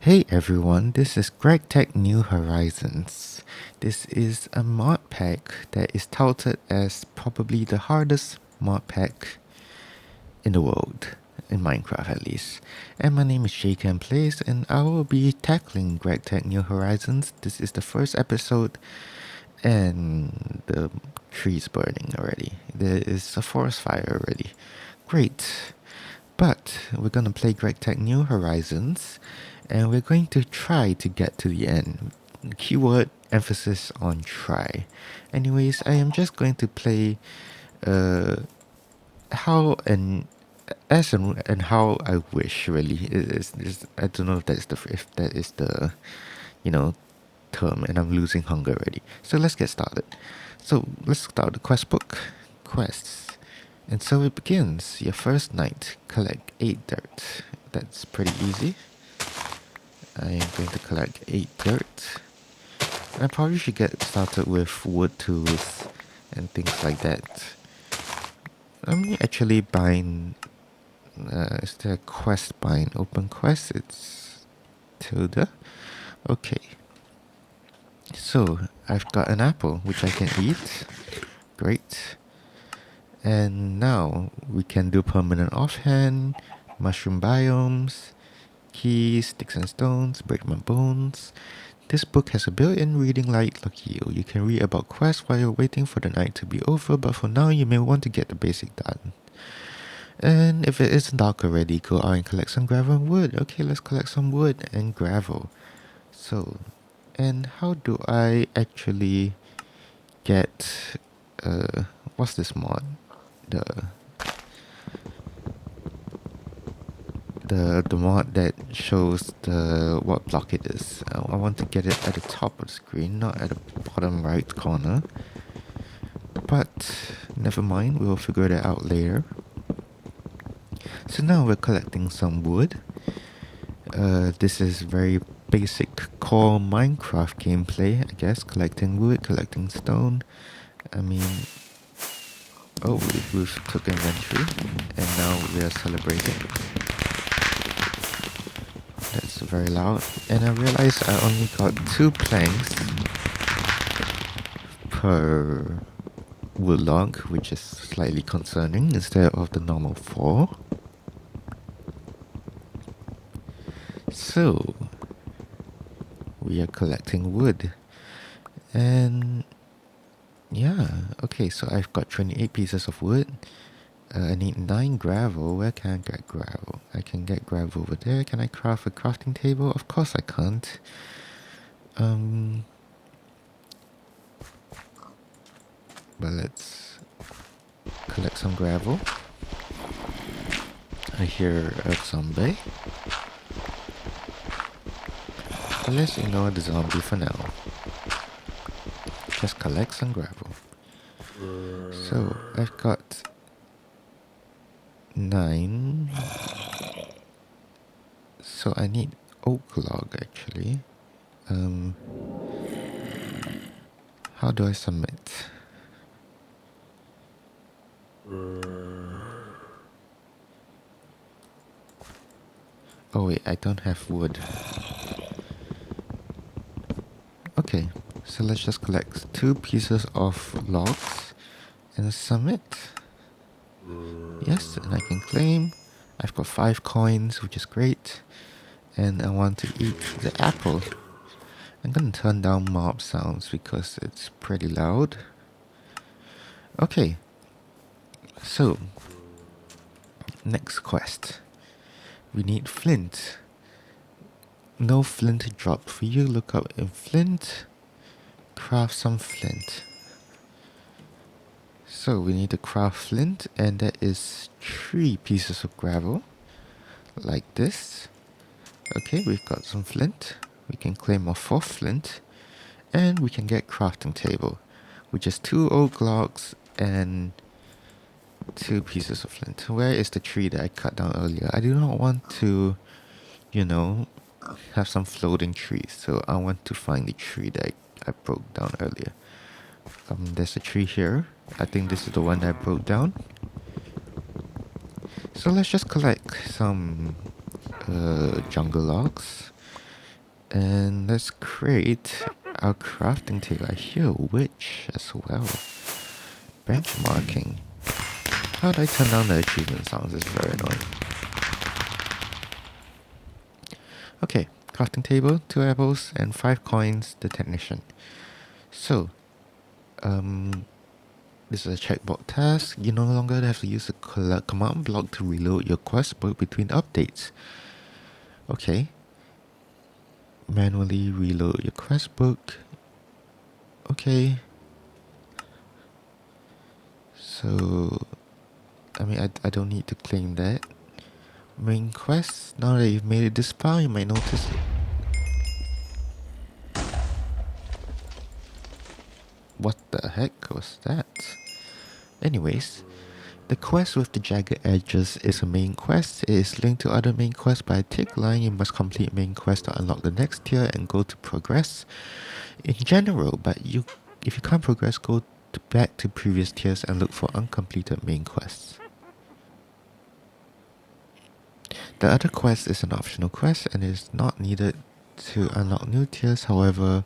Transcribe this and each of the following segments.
Hey everyone, this is Gregtech New Horizons. This is a mod pack that is touted as probably the hardest mod pack in the world, in Minecraft at least. And my name is jcamplays and I will be tackling Gregtech New Horizons. This is the first episode and the tree's burning already. There is a forest fire already. Great. But we're gonna play Gregtech New Horizons and we're going to try to get to the end. Keyword emphasis on try. Anyways, I am just going to play uh, how and and how I wish really. I don't know if that is the you know term, and I'm losing hunger already. So let's get started. So let's start the quest book. Quests. And so it begins. Your first night. Collect 8 dirt. That's pretty easy. I am going to collect 8 dirt. I probably should get started with wood tools and things like that. Let me actually bind. Is there a quest bind? Open quest? It's tilde. Okay. So I've got an apple which I can eat. Great. And now we can do permanent offhand, mushroom biomes, keys, sticks and stones, break my bones. This book has a built-in reading light. Lucky you. You can read about quests while you're waiting for the night to be over, but for now you may want to get the basic done. And if it isn't dark already, go out and collect some gravel and wood. Okay, let's collect some wood and gravel. So, and how do I actually get what's this mod? The the mod that shows the what block it is. I want to get it at the top of the screen, not at the bottom right corner. But never mind, we'll figure that out later. So now we're collecting some wood. This is very basic core Minecraft gameplay, I guess. Collecting wood, collecting stone. I mean, oh, we took inventory, and now we are celebrating. That's very loud. And I realized I only got 2 planks per wood log, which is slightly concerning, instead of the normal 4. So, we are collecting wood. And yeah, okay, so I've got 28 pieces of wood. I need 9 gravel. Where can I get gravel? I can get gravel over there. Can I craft a crafting table? Of course I can't. But let's collect some gravel. I hear a zombie. But let's ignore the zombie for now. Just collect some gravel. So I've got 9. So I need oak log actually. How do I submit? Oh wait, I don't have wood. Okay, so let's just collect 2 pieces of logs and submit. Yes, and I can claim. I've got 5 coins, which is great. And I want to eat the apple. I'm gonna turn down mob sounds because it's pretty loud. Okay, so next quest. We need flint. No flint dropped for you. Look up in flint. Craft some flint. So we need to craft flint, and that is 3 pieces of gravel. Like this. Okay, we've got some flint. We can claim our 4th flint. And we can get crafting table, which is 2 oak logs and 2 pieces of flint. Where is the tree that I cut down earlier? I do not want to, have some floating trees. So I want to find the tree that I broke down earlier. There's a tree here. I think this is the one that I broke down. So let's just collect some jungle logs. And let's create our crafting table. I hear a witch as well. Benchmarking. How do I turn down the achievement sounds? It's very annoying. Okay, crafting table, 2 apples and 5 coins, the technician. So, this is a checkbox task. You no longer have to use the command block to reload your quest book between updates. Okay. Manually reload your quest book. Okay. So, I mean, I don't need to claim that. Main quest, now that you've made it this far, you might notice it. What the heck was that? Anyways, the quest with the jagged edges is a main quest. It is linked to other main quests by a tick line. You must complete main quest to unlock the next tier and go to progress. In general, but if you can't progress, go back to previous tiers and look for uncompleted main quests. The other quest is an optional quest and is not needed to unlock new tiers. However,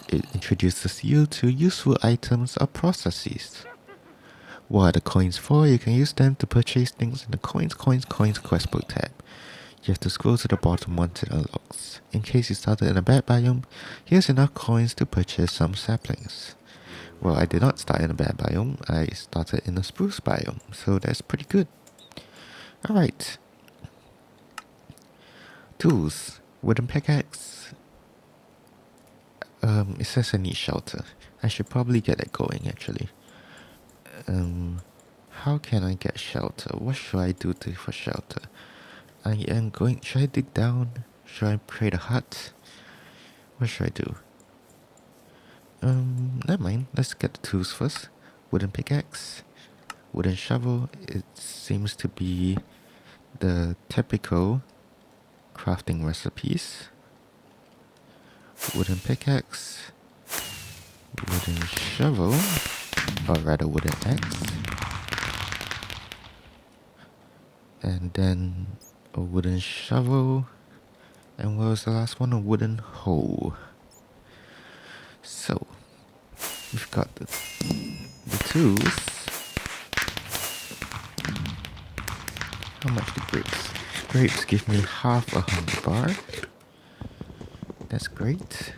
it introduces you to useful items or processes. What are the coins for? You can use them to purchase things in the coins questbook tab. You have to scroll to the bottom once it unlocks. In case you started in a bad biome, here's enough coins to purchase some saplings. Well, I did not start in a bad biome, I started in a spruce biome, so that's pretty good. Alright. Tools. Wooden pickaxe. It says I need shelter. I should probably get that going actually. How can I get shelter? What should I do for shelter? Should I dig down? Should I create a hut? What should I do? Never mind. Let's get the tools first. Wooden pickaxe. Wooden shovel. It seems to be the typical crafting recipes. Wooden pickaxe. Wooden shovel. Or rather wooden axe. And then a wooden shovel. And what was the last one? A wooden hoe. So, we've got the tools. How much do grapes? Grapes give me half a hunger bar. That's great.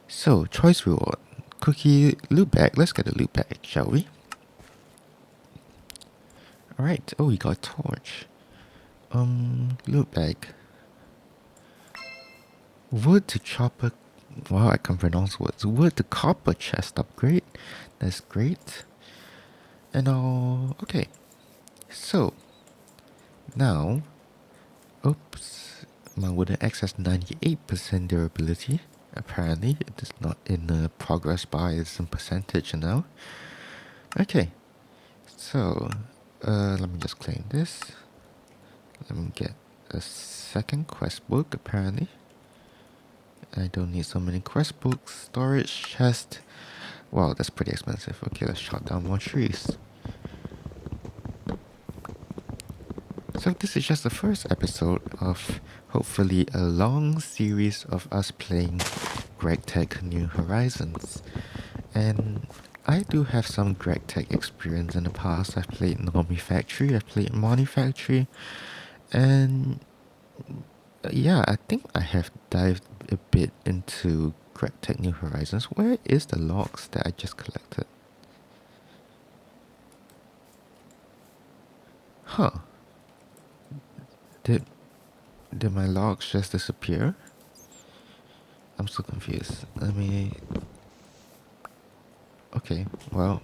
So, choice reward. Cookie loot bag. Let's get a loot bag, shall we? Alright. Oh, we got a torch. Loot bag. Wood to chopper. Wow, I can pronounce words. Wood to copper chest upgrade. That's great. And okay. So, now, oops, my wooden axe has 98% durability. Apparently, it is not in the progress bar, it's in percentage now. Okay, so, let me just claim this. Let me get a second quest book, apparently. I don't need so many quest books. Storage chest. Wow, that's pretty expensive. Okay, let's chop down more trees. So this is just the first episode of hopefully a long series of us playing Gregtech New Horizons. And I do have some Gregtech experience in the past. I've played Normie Factory, I've played Money Factory, and yeah, I think I have dived a bit into Gregtech New Horizons. Where is the logs that I just collected? Huh. Did my logs just disappear? I'm so confused. Okay, well,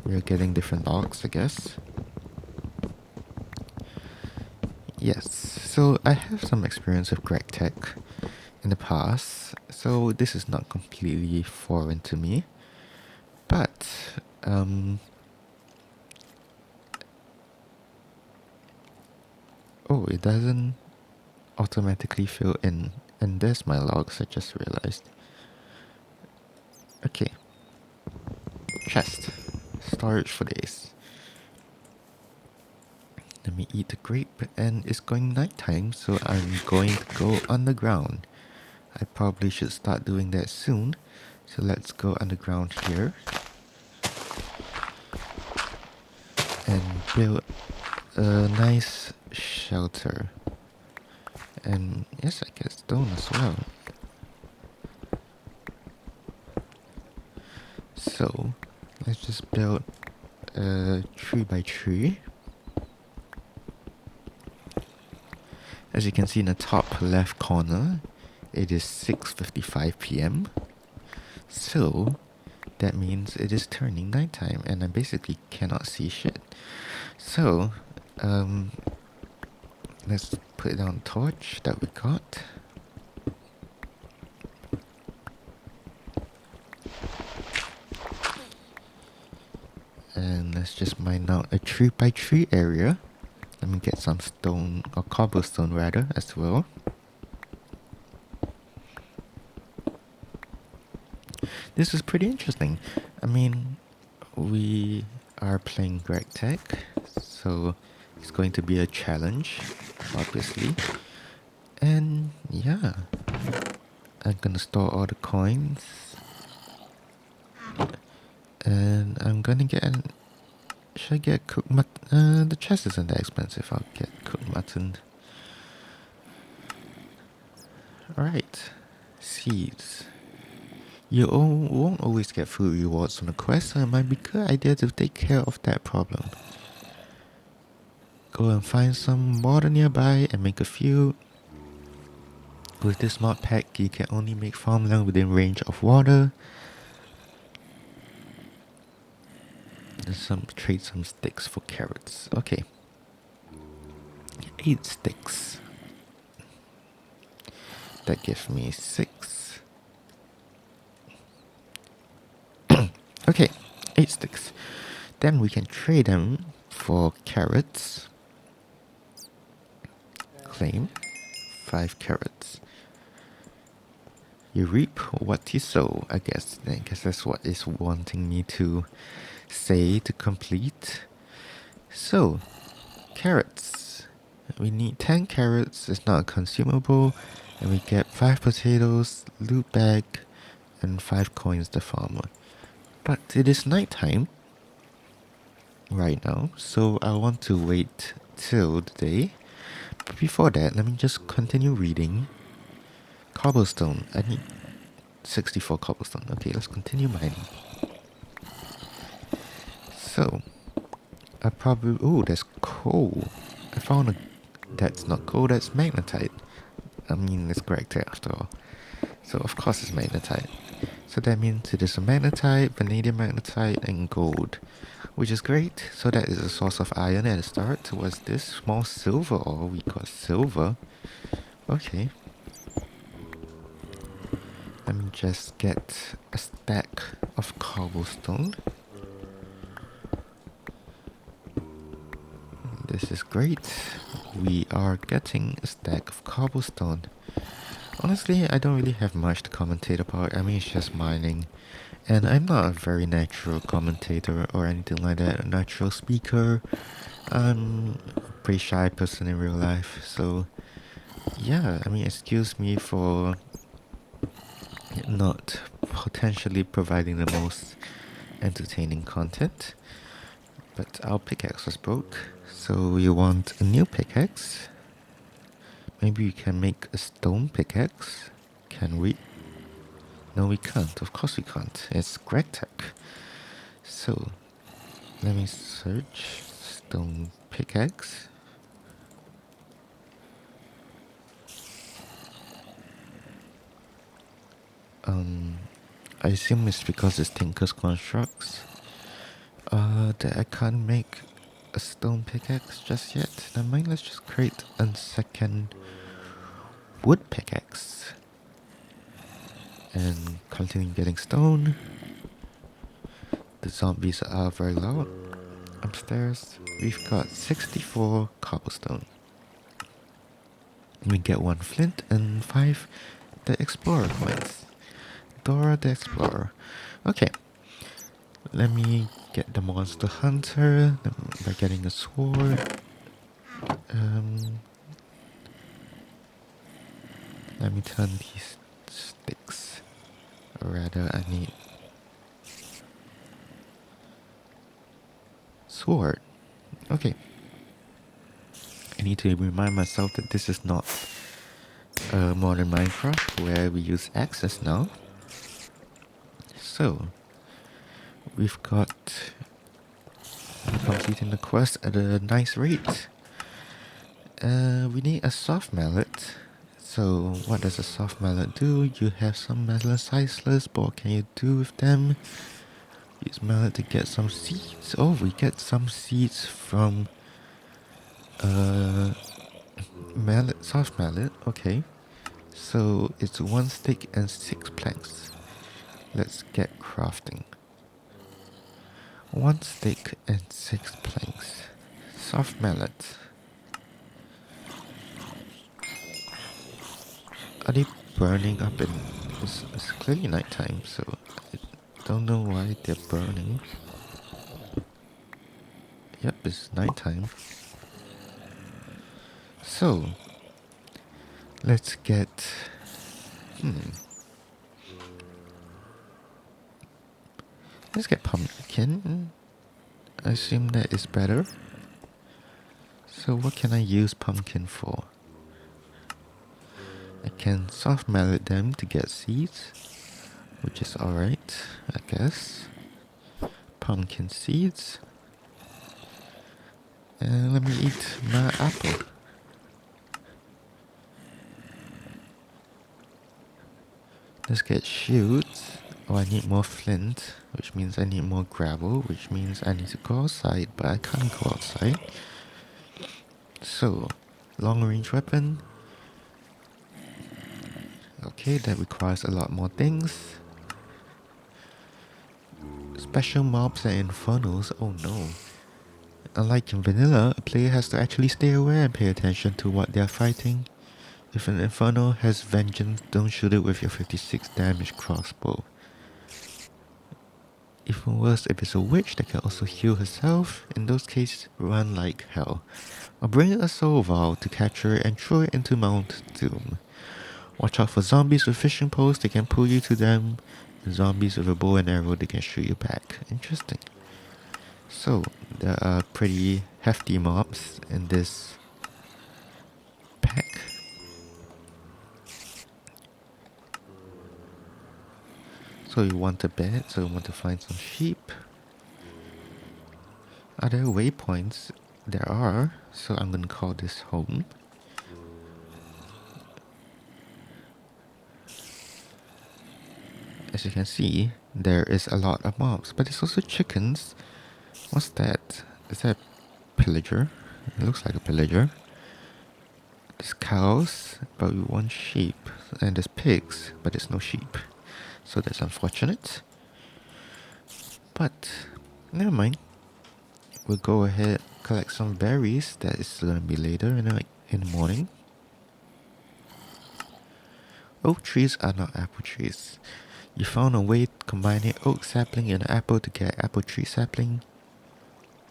we're getting different logs, I guess. Yes, so I have some experience with Gregtech in the past, so this is not completely foreign to me. But, oh, it doesn't automatically fill in. And there's my logs, I just realized. Okay. Chest. Storage for days. Let me eat the grape, and it's going nighttime, so I'm going to go underground. I probably should start doing that soon. So let's go underground here and build a nice shelter. And yes, I get stone as well. So let's just build a 3x3. As you can see in the top left corner, it is 6:55 p.m. So that means it is turning nighttime and I basically cannot see shit. So let's put down the torch that we got. And let's just mine out a 3x3 area. Let me get some stone, or cobblestone rather, as well. This is pretty interesting. I mean, we are playing Gregtech, so it's going to be a challenge, obviously. And yeah, I'm gonna store all the coins. And I'm gonna get an... Should I get cooked mutton? The chest isn't that expensive, I'll get cooked mutton. Alright, seeds. You won't always get food rewards from the quest, so it might be a good idea to take care of that problem. Go and find some water nearby and make a few. With this mod pack, you can only make farmland within range of water. Trade some sticks for carrots. Okay. 8 sticks. That gives me 6. Okay, 8 sticks. Then we can trade them for carrots. Claim 5 carrots. You reap what you sow, I guess. I guess that's what it's wanting me to say to complete. So, carrots. We need 10 carrots, it's not consumable. And we get 5 potatoes, loot bag, and 5 coins the farmer. But it is nighttime right now, so I want to wait till the day. But before that, let me just continue reading. Cobblestone. I need 64 cobblestone. Okay, let's continue mining. So, I probably... Oh, there's coal. I found a... That's not coal, that's magnetite. I mean, it's Gregtech after all. So, of course it's magnetite. So that means it is a magnetite, vanadium magnetite, and gold. Which is great. So that is a source of iron at the start. What's this? Small silver ore. We got silver. Okay. Let me just get a stack of cobblestone. This is great. We are getting a stack of cobblestone. Honestly, I don't really have much to commentate about. I mean, it's just mining. And I'm not a very natural commentator or anything like that. A natural speaker. I'm a pretty shy person in real life. So, yeah, I mean, excuse me for not potentially providing the most entertaining content. But our pickaxe was broke. So you want a new pickaxe? Maybe we can make a stone pickaxe? Can we? No, we can't. Of course we can't. It's Gregtech. So, let me search stone pickaxe. I assume it's because it's Tinker's Constructs. That I can't make a stone pickaxe just yet. Never mind, let's just create a second wood pickaxe. And continue getting stone. The zombies are very loud. Upstairs, we've got 64 cobblestone. We get 1 flint and 5 the explorer coins. Dora the Explorer. Okay. Let me get the monster hunter by getting a sword. Let me turn these sticks. Or rather, I need sword. Okay. I need to remind myself that this is not modern Minecraft where we use axes now. So, we've got completing the quest at a nice rate. We need a soft mallet. So, what does a soft mallet do? You have some melon sizeless, but what can you do with them? Use mallet to get some seeds. Oh, we get some seeds from mallet, soft mallet. Okay. So it's 1 stick and 6 planks. Let's get crafting. 1 stick and 6 planks. Soft mallet. Are they burning up in... It's clearly nighttime, so I don't know why they're burning. Yep, it's nighttime. So, let's get... Let's get pumpkin. I assume that is better. So what can I use pumpkin for? I can soft mallet them to get seeds, which is alright, I guess. Pumpkin seeds. And let me eat my apple. Let's get shoots. Oh, I need more flint, which means I need more gravel, which means I need to go outside, but I can't go outside. So, long range weapon. Okay, that requires a lot more things. Special mobs and infernos, oh no. Unlike in vanilla, a player has to actually stay aware and pay attention to what they are fighting. If an inferno has vengeance, don't shoot it with your 56 damage crossbow. Even worse, if it's a witch that can also heal herself, in those cases, run like hell. Or bring a soul vial to capture it and throw it into Mount Doom. Watch out for zombies with fishing poles, they can pull you to them. And zombies with a bow and arrow, they can shoot you back. Interesting. So, there are pretty hefty mobs in this pack. So you want a bed, so you want to find some sheep. Are there waypoints? There are, so I'm gonna call this home. As you can see, there is a lot of mobs, but there's also chickens. What's that? Is that a pillager? It looks like a pillager. There's cows, but we want sheep. And there's pigs, but there's no sheep. So that's unfortunate. But, never mind. We'll go ahead, collect some berries. That is gonna be later in the morning. Oak trees are not apple trees. You found a way combining oak sapling and apple to get apple tree sapling.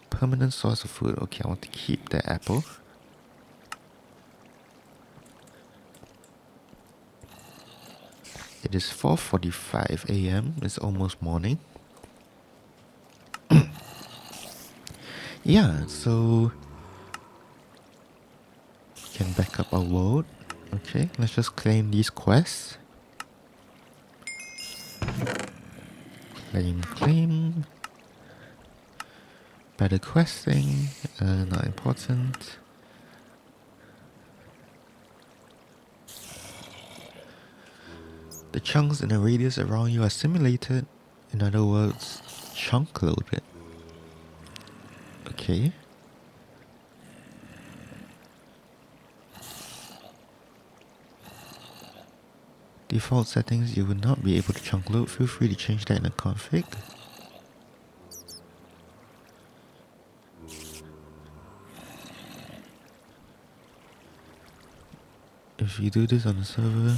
Permanent source of food. Okay, I want to keep that apple. It is 4:45 a.m. It's almost morning. Yeah, so we can back up our load. Okay, let's just claim these quests. Claim. Better questing, not important. The chunks in the radius around you are simulated. In other words, chunk loaded. Okay. Default settings, you will not be able to chunk load. Feel free to change that in the config. If you do this on the server,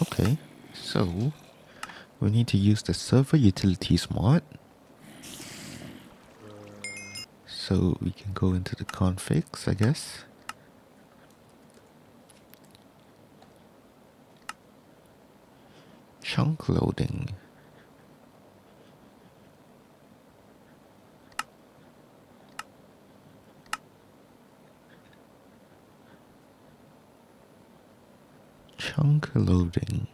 okay, so we need to use the server utilities mod. So we can go into the configs, I guess. Chunk loading. Chunk loading.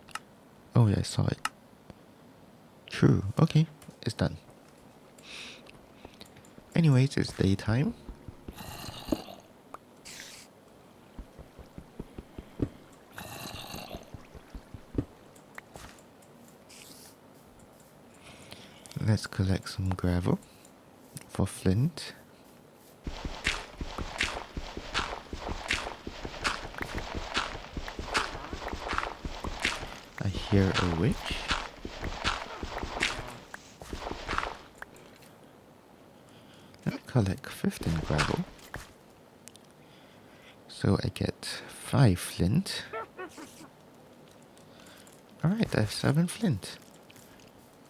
Oh yeah, I saw it. True. Okay, it's done. Anyways, it's daytime. Let's collect some gravel for flint. I hear a witch. Let's collect 15 gravel. So I get 5 flint. Alright, I have 7 flint.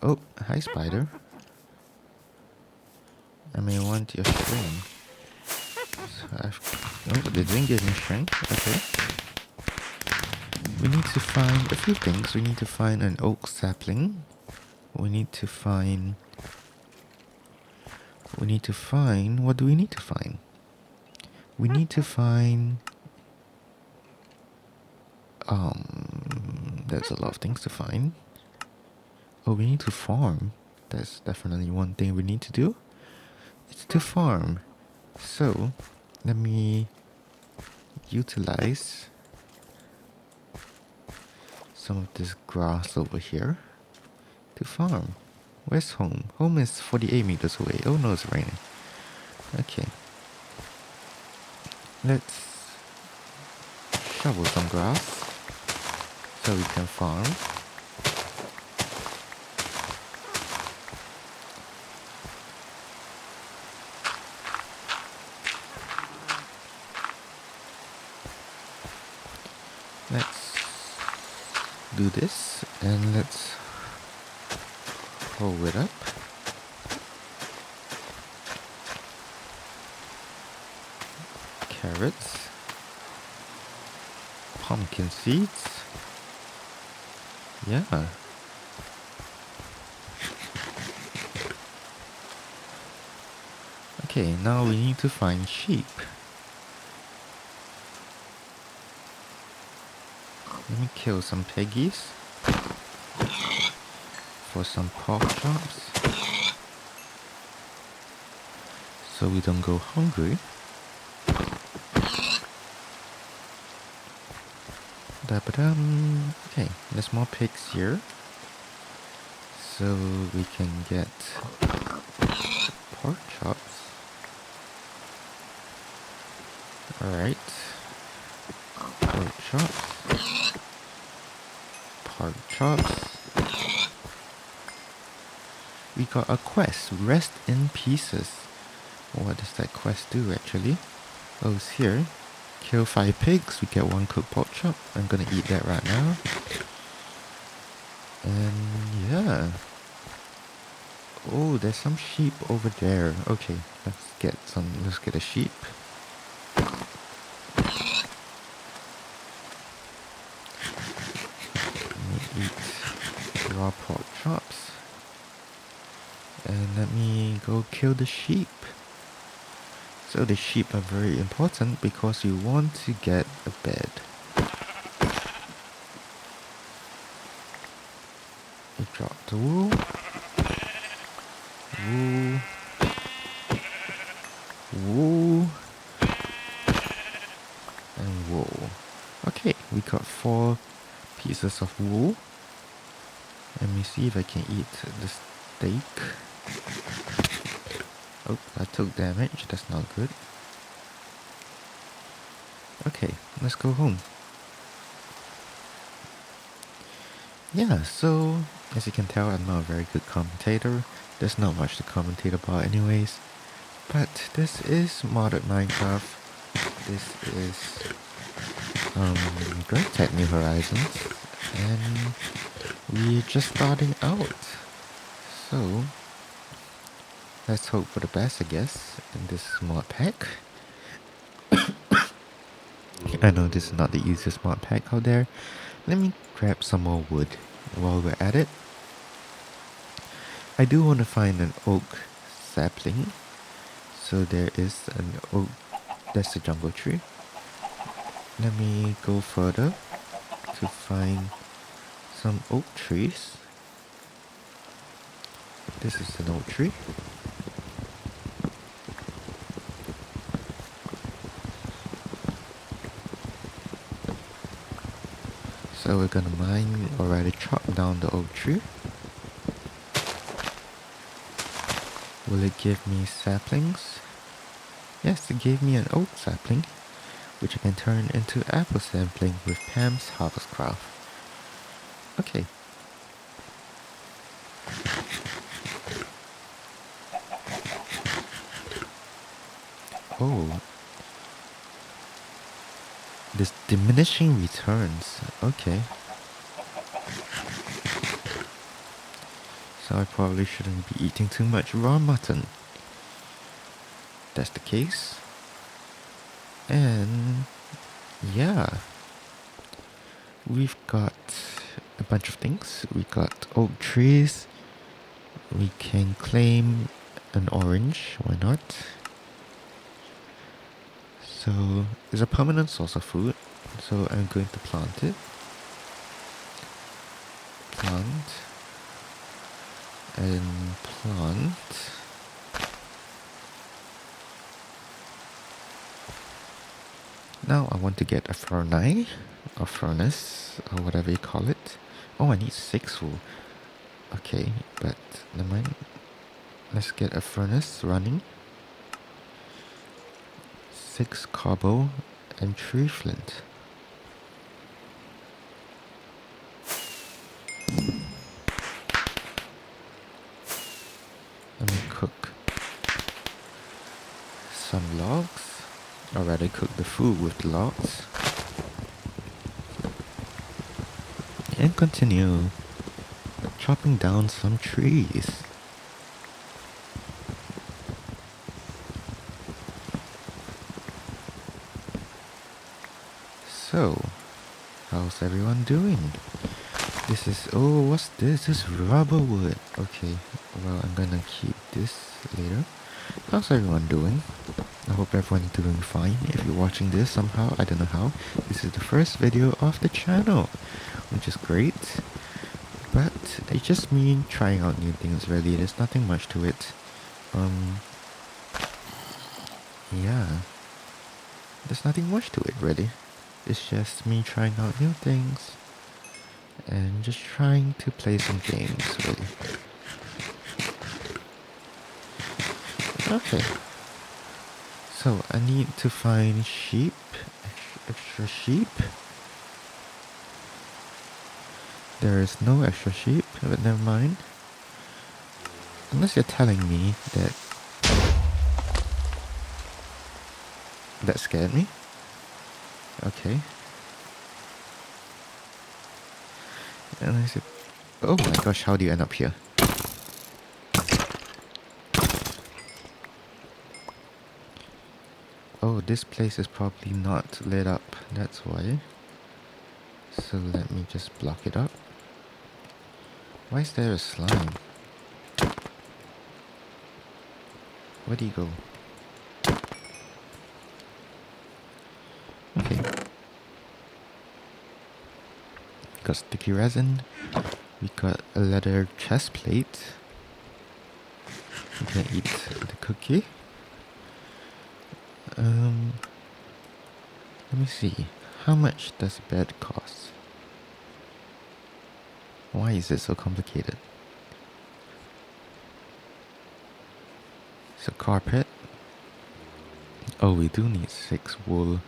Oh, hi spider. I may want your string. So they didn't give me string. Okay. We need to find a few things. We need to find an oak sapling. We need to find... What do we need to find? We need to find... There's a lot of things to find. Oh, we need to farm. That's definitely one thing we need to do. It's to farm. So, let me utilize some of this grass over here to farm. Where's home? Home is 48 meters away. Oh no, it's raining. Okay. Let's shovel some grass so we can farm. Let's do this and let's hold it up. Carrots. Pumpkin seeds. Yeah. Okay, now we need to find sheep. Let me kill some piggies for some pork chops so we don't go hungry. Okay, there's more pigs here, so we can get pork chops. Alright, pork chops, pork chops. We got a quest, rest in pieces. What does that quest do actually? Oh, it's here. Kill 5 pigs, we get 1 cooked pork chop. I'm gonna eat that right now. And yeah. Oh, there's some sheep over there. Okay, let's get a sheep. Let me eat raw pork chops. And let me go kill the sheep. So the sheep are very important because you want to get a bed. You drop the wool. Wool. Wool. And wool. Okay, we got 4 pieces of wool. Let me see if I can eat the steak. Oh, I took damage. That's not good. Okay, let's go home. Yeah, so as you can tell, I'm not a very good commentator. There's not much to commentate about anyways. But this is modded Minecraft. This is Gregtech New Horizons. And we're just starting out. So let's hope for the best, I guess, in this mod pack. I know this is not the easiest mod pack out there. Let me grab some more wood while we're at it. I do want to find an oak sapling. So there is an oak, that's a jungle tree. Let me go further to find some oak trees. This is an oak tree. So we're gonna mine or rather chop down the oak tree. Will it give me saplings? Yes, it gave me an oak sapling, which I can turn into apple sapling with Pam's Harvest Craft. Okay. Oh. This diminishing returns. Okay. So I probably shouldn't be eating too much raw mutton. That's the case. And yeah. We've got a bunch of things. We got oak trees. We can claim an orange, why not? So it's a permanent source of food. So I'm going to plant it. Plant. And plant. Now I want to get a furnace, or furnace, or whatever you call it. Oh, I need 6 wool. Okay, but never mind. Let's get a furnace running. 6 cobble and 3 flint. Let me cook some logs. Or rather cook the food with the logs. And continue chopping down some trees. So, how's everyone doing? This is, oh, what's this? This is rubber wood. Okay, well, I'm gonna keep this later. How's everyone doing? I hope everyone's doing fine. If you're watching this somehow, I don't know how. This is the first video of the channel, which is great. But it's just me trying out new things, really. There's nothing much to it. Yeah. There's nothing much to it, really. It's just me trying out new things. And just trying to play some games, really. Okay. So, I need to find sheep. Extra sheep. There is no extra sheep, but never mind. Unless you're telling me that... That scared me. Okay. And I said... Oh my gosh, how do you end up here? Oh, this place is probably not lit up, that's why. So let me just block it up. Why is there a slime? Where do you go? Okay. Got sticky resin. We got a leather chest plate. We can eat the cookie. Let me see. How much does a bed cost? Why is it so complicated? So carpet. Oh, we do need 6 wool,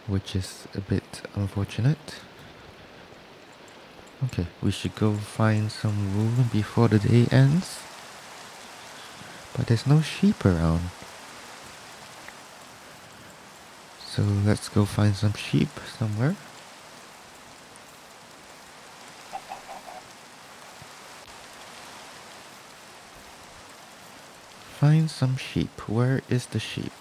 which is a bit unfortunate. Okay, we should go find some wool before the day ends. But there's no sheep around. So let's go find some sheep somewhere. find some sheep. Where is the sheep?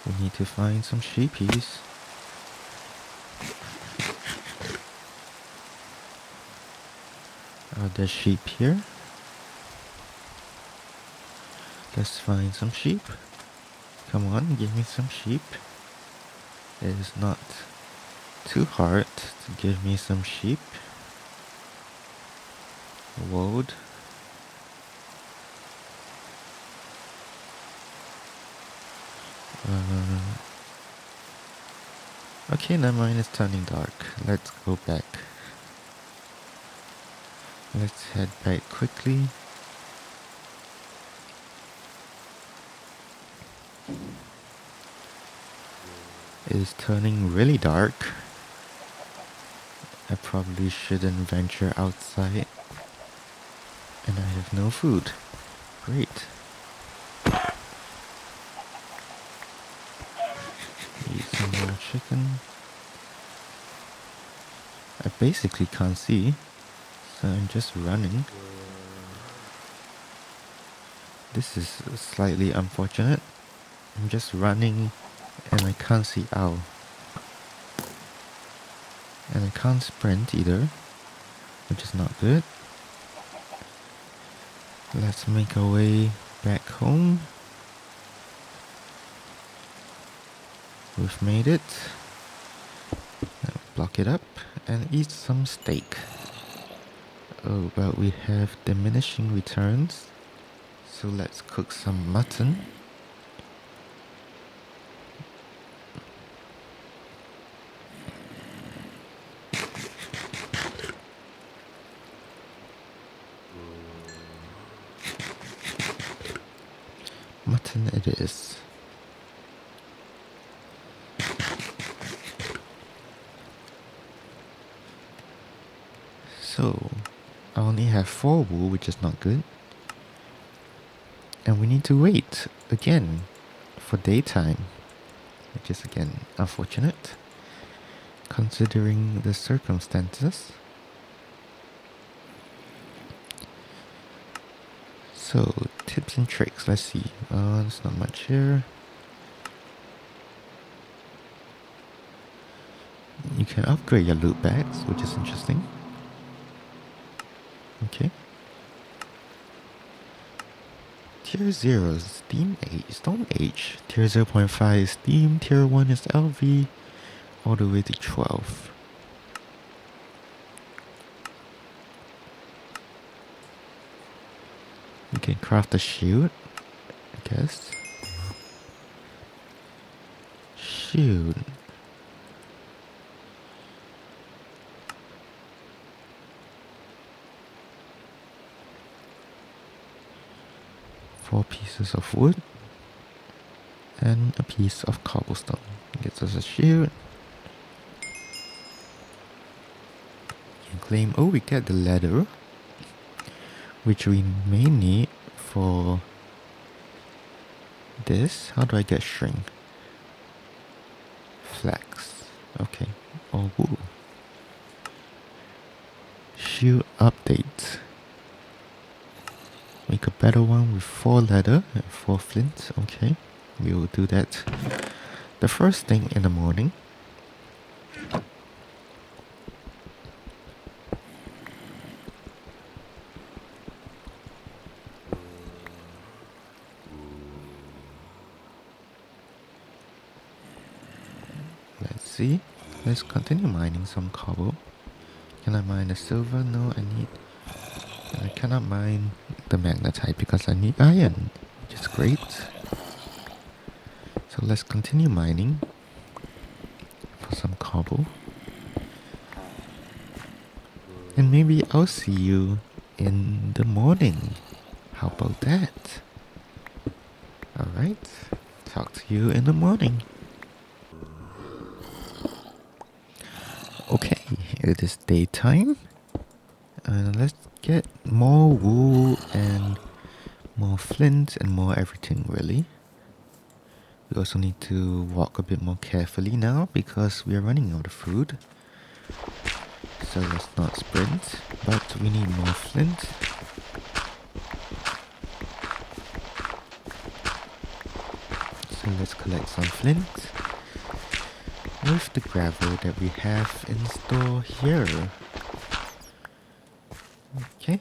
We need to find some sheepies. Are there sheep here? Let's find some sheep. Come on, give me some sheep. It is not too hard to give me some sheep. Wood. Okay, never mind, it's turning dark. Let's go back. Let's head back quickly. It is turning really dark. I probably shouldn't venture outside. And I have no food. Great. Eat some more chicken. I basically can't see, so I'm just running. This is slightly unfortunate. I'm just running and I can't see out. And I can't sprint either, which is not good. Let's make our way back home. We've made it. Now block it up and eat some steak. Oh, but we have diminishing returns. So let's cook some mutton. Mutton it is. So, I only have 4 wool, which is not good. And we need to wait again for daytime, which is again unfortunate, considering the circumstances. So, tips and tricks, let's see. There's not much here. You can upgrade your loot bags, which is interesting. Okay. Tier 0 is Steam Age, Stone Age. Tier 0.5 is Steam. Tier 1 is LV. All the way to 12. You can craft a shield, I guess. Shield. Four pieces of wood and a piece of cobblestone. Gets us a shield. You claim, oh, we get the leather, which we may need for this. How do I get string? Flax. Okay. Or wool. Shield update. Make a better one with 4 leather and 4 flint. Okay. We will do that the first thing in the morning. Let's see. Let's continue mining some cobble. Can I mine the silver? No, I cannot mine the magnetite because I need iron, which is great. So let's continue mining for some cobble. And maybe I'll see you in the morning. How about that? Alright, talk to you in the morning. Okay, it is daytime. Let's get more wool and more flint and more everything really. We also need to walk a bit more carefully now because we are running out of food. So let's not sprint, but we need more flint. So let's collect some flint with the gravel that we have in store here. Okay.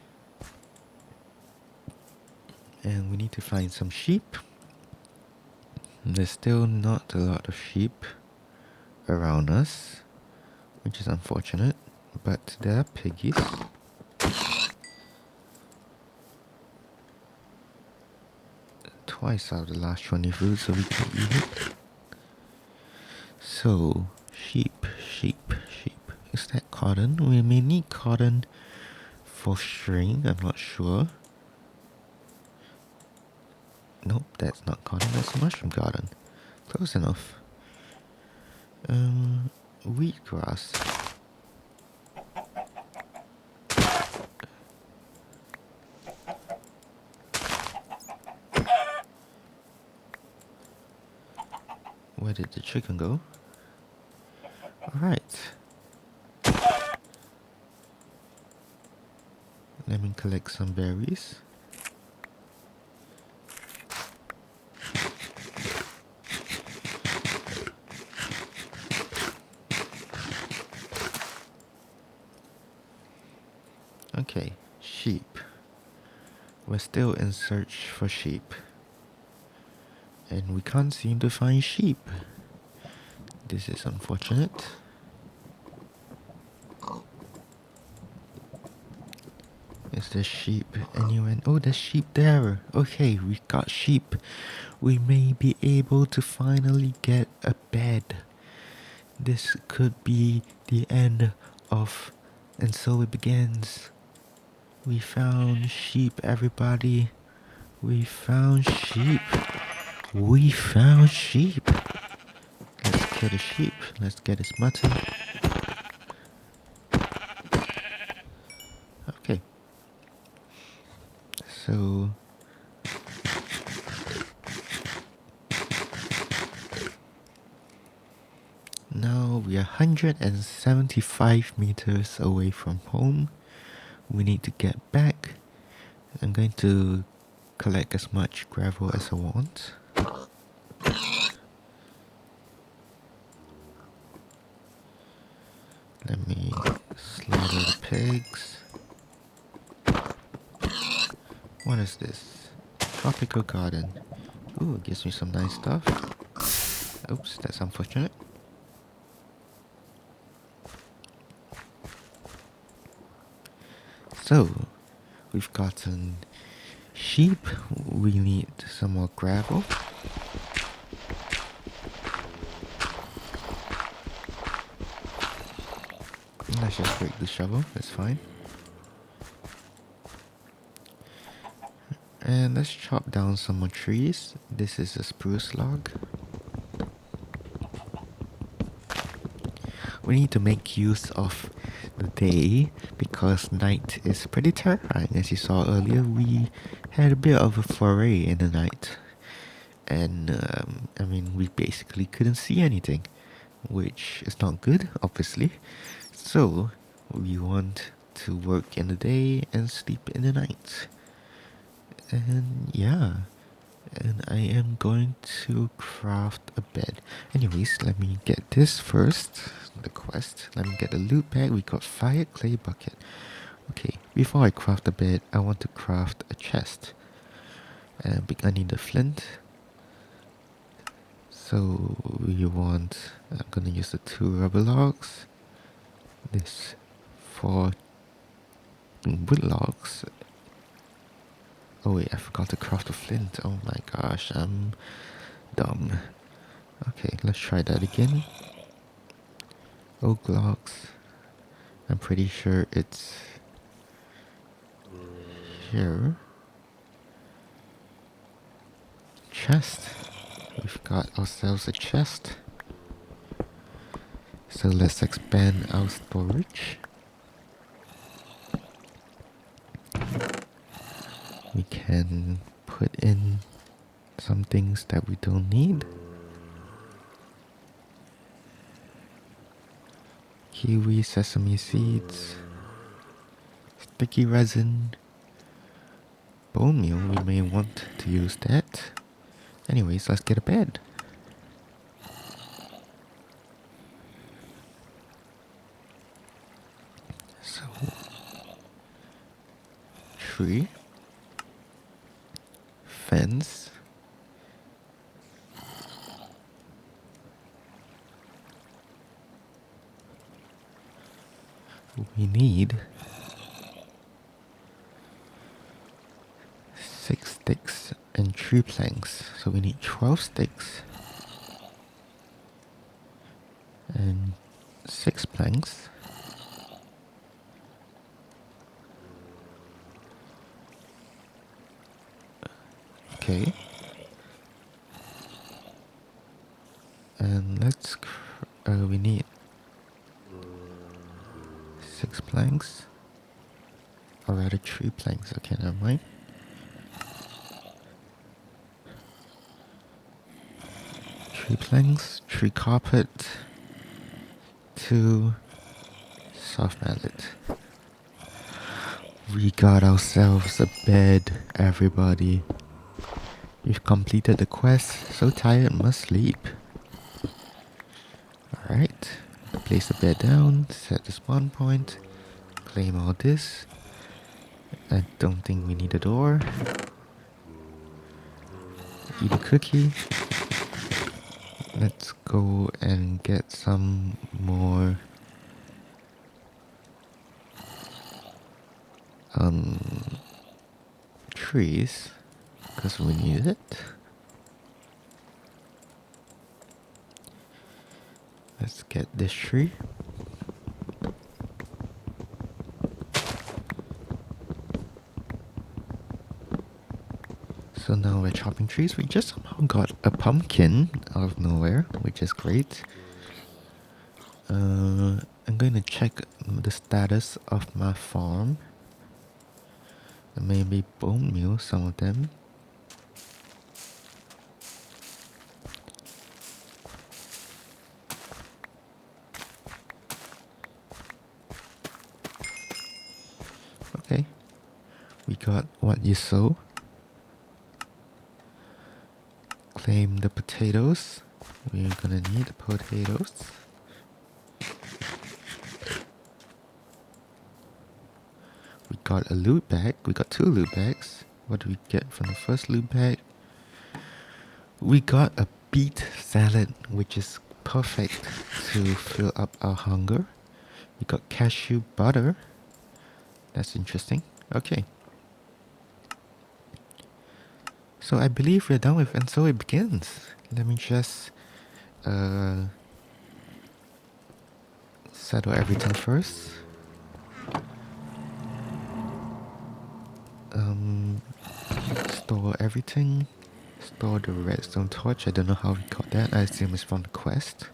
And we need to find some sheep. There's still not a lot of sheep around us, which is unfortunate, but there are piggies. Twice out of the last 20 food, so we can eat it. So, sheep. Is that cotton? We may need cotton for string, I'm not sure. Nope, that's not cotton, that's mushroom cotton. Close enough. Wheatgrass. Where did the chicken go? Alright. Let me collect some berries. Okay, sheep. We're still in search for sheep. And we can't seem to find sheep. This is unfortunate. Is there sheep anywhere? Oh, there's sheep there. Okay, we got sheep. We may be able to finally get a bed. This could be the end of... And so it begins. We found sheep, everybody. We found sheep. We found sheep. Let's kill the sheep. Let's get his mutton. Okay. So... Now we are 175 meters away from home. We need to get back. I'm going to collect as much gravel as I want. Let me slaughter the pigs. What is this? Tropical garden. Ooh, it gives me some nice stuff. Oops, that's unfortunate. So, we've gotten sheep. We need some more gravel. Let's just break the shovel, that's fine. And let's chop down some more trees. This is a spruce log. We need to make use of the day because night is pretty terrifying. As you saw earlier, we had a bit of a foray in the night. And, I mean, we basically couldn't see anything, which is not good, obviously. So, we want to work in the day and sleep in the night. And yeah, and I am going to craft a bed. Anyways, let me get this first, the quest. Let me get the loot bag. We got fire clay bucket. Okay, before I craft a bed, I want to craft a chest. And I need the flint. So we want, I'm gonna use the 2 rubber logs. This 4 wood logs. Oh wait, I forgot to craft a flint. Oh my gosh, I'm dumb. Okay, let's try that again. Oak logs. I'm pretty sure it's here. Chest. We've got ourselves a chest. So let's expand our storage. We can put in some things that we don't need. Kiwi, sesame seeds, Sticky resin. Bone meal, we may want to use that. Anyways, let's get a bed. So, tree, fence, we need 6 sticks and 3 planks. So we need 12 sticks and 6 planks. Okay. And we need 6 planks. Or rather 3 planks. Okay, never mind. 3 planks, 3 carpet, 2 soft mallet. We got ourselves a bed, everybody. We've completed the quest, so tired must sleep. Alright, place the bed down, set the spawn point, claim all this. I don't think we need a door. Eat a cookie. Let's go and get some more trees, because we need it. Let's get this tree. So now we're chopping trees. We just somehow got a pumpkin out of nowhere, which is great. I'm going to check the status of my farm. And maybe bone meal some of them. Okay. We got what you sow. Claim the potatoes. We're gonna need the potatoes. We got a loot bag. We got 2 loot bags. What do we get from the first loot bag? We got a beet salad, which is perfect to fill up our hunger. We got cashew butter. That's interesting. Okay. So I believe we're done with, and so it begins. Let me just settle everything first. Store everything. Store the redstone torch. I don't know how we got that. I assume it's from the quest.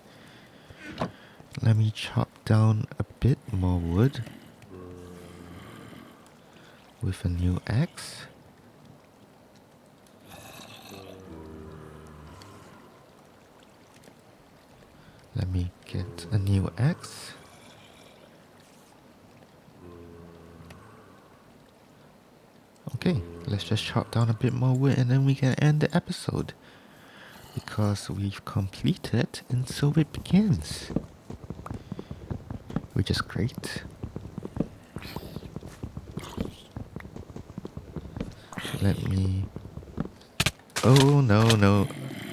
Let me chop down a bit more wood with a new axe. Let me get a new axe. Okay, let's just chop down a bit more wood and then we can end the episode. Because we've completed, and so it begins. Which is great. Let me... Oh, no.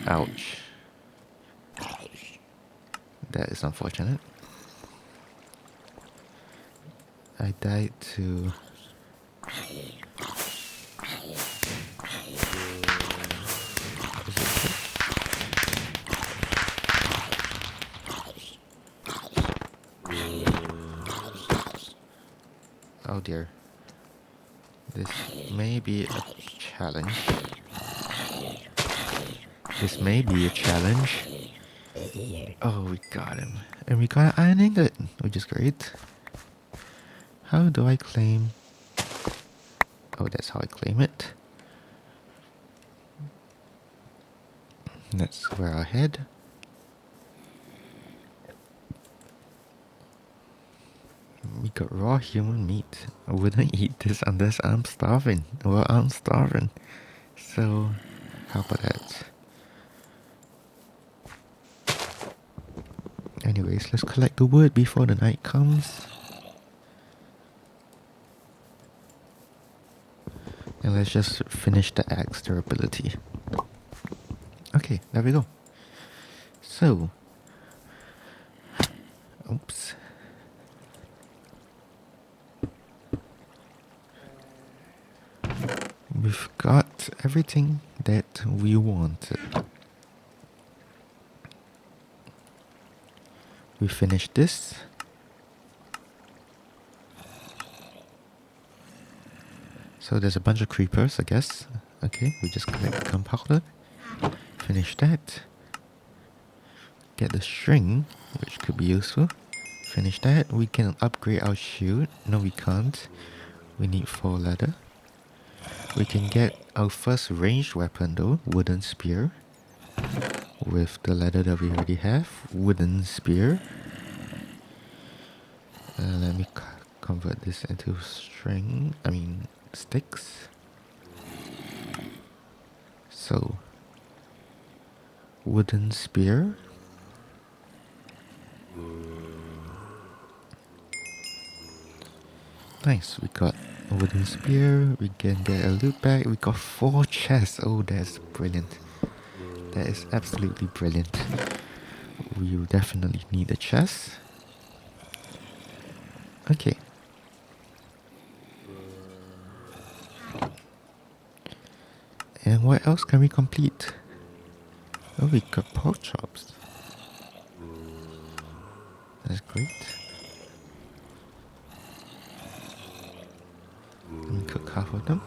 Ouch. That is unfortunate. I died to... Oh dear. This may be a challenge. Oh, we got him. And we got an iron ingot, which is great. How do I claim... Oh, that's how I claim it. That's where I'll head. We got raw human meat. I wouldn't eat this unless I'm starving. Well, I'm starving. So, how about that? Anyways, let's collect the wood before the night comes. And let's just finish the axe durability. Okay, there we go. So, oops. We've got everything that we wanted. We finished this. So there's a bunch of creepers, I guess. Okay, we just collect the gunpowder. Finish that. Get the string, which could be useful. Finish that. We can upgrade our shield. No, we can't. We need 4 leather. We can get our first ranged weapon though, wooden spear. With the leather that we already have, wooden spear. Let me convert this into sticks. So, wooden spear. Nice, we got a wooden spear, we can get a loot bag, we got 4 chests. Oh, that's brilliant. That is absolutely brilliant. We will definitely need a chest. Okay. And what else can we complete? Oh, we got pork chops. That's great. Let me cook half of them.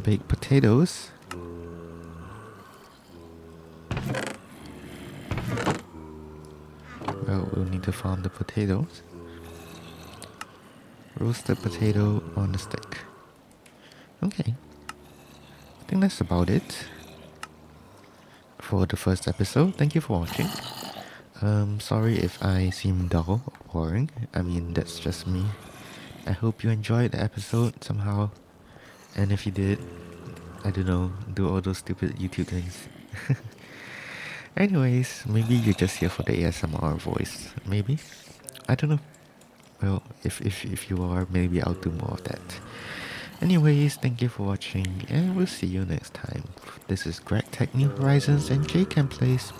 Baked potatoes. Well, we'll need to farm the potatoes. Roasted potato on a stick. Okay. I think that's about it for the first episode. Thank you for watching. Sorry if I seem dull or boring. I mean, that's just me. I hope you enjoyed the episode somehow. And if you did, I don't know, do all those stupid YouTube things. Anyways, maybe you're just here for the ASMR voice. Maybe? I don't know. Well, if you are, maybe I'll do more of that. Anyways, thank you for watching, and we'll see you next time. This is Gregtech New Horizons and jcamplays.